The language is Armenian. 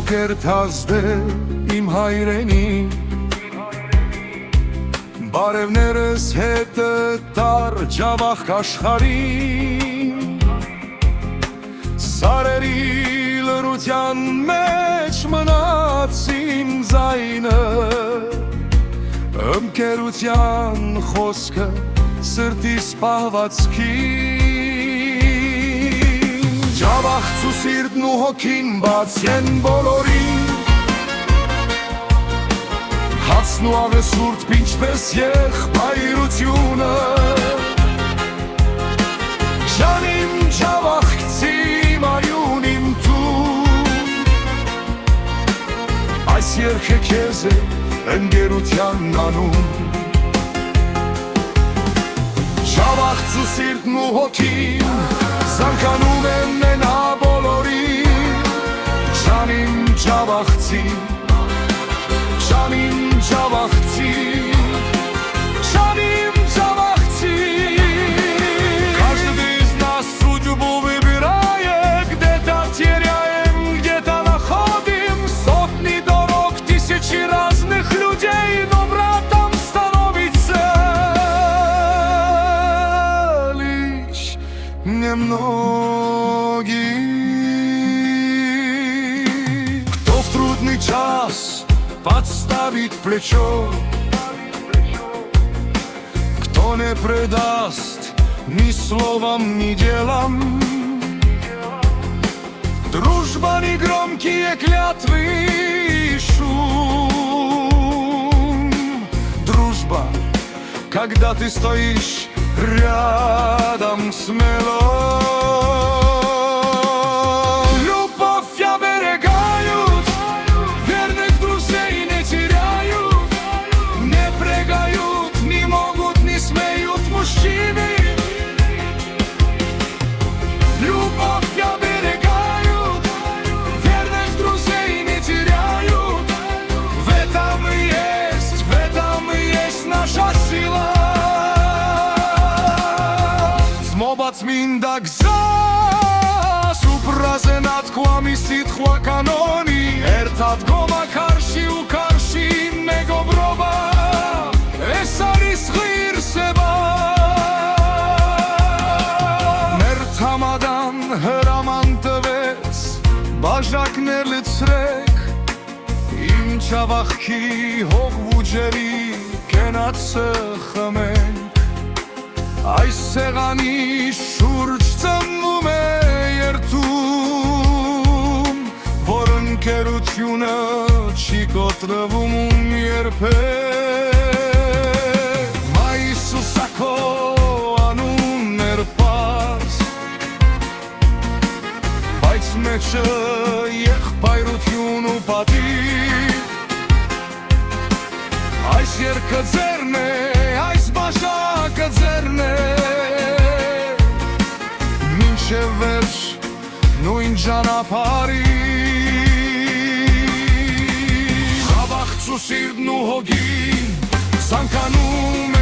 կերտազդել իմ հայրենին, բարևներս հետը տար ջավախք աշխարհին, սարերի լռության մեջ մնաց իմ ձայնը, ընկերության խոսքը սրտիս պահվածքին, ջավախց ու սիրտն ու հոգին բաց են բոլորին, հացն ու աղեսուրդ ինչպես եղբայրությունը, ջանիմ ջավախցի մայուն իմ տուն, այս երգը քեզ է ընկերության անուն, ջավախց ու սիրտն ու հոգին զանգանում են մենա բոլորին, ջանիմ ջավախցի, ջանիմ ջավախցի, ջանիմ ջավախցի. Каждый из нас судьбу выбирает, где-то теряем, где-то находим, сотни дорог, тысячи разных людей, но братом становится лишь немногие. Кто в трудный час подставит плечо, кто не предаст ни словом, ни делом. Дружба не громкие клятвы и шум. Дружба, когда ты стоишь рядом смело. Любовь оберегают, верных друзей не теряют, не прегают, не могут, не смеют мужчины. Любовь оберегают, верных друзей не теряют, в этом и есть наша сила. Զմոբաց մինդակ զաս ու պրազենատ կուամի սիտխուա կանոնի, երթատ գոմա կարշի ու կարշի մեգոբրոբա, էսարիս խիր սեբա. Մերթ համադան հրաման տվեց, բաժակներ լցրեք, իմ ջավախքի հողվուջերի կենացը խմենք. Այս սեղանի շուրջ ծնվում է երդում, որ ընկերությունը չի կոտրվում երբեք. Մայիսուսա քո անունն էր պարզ, բայց մեջը եղբայրություն ու պատիվ. Այս երգը ձերն է, այս բաժակը ձերն է, մինչև վերջ նույն ճանապարհին. Ջավախց ու սիրտն ու հոգին զանգանում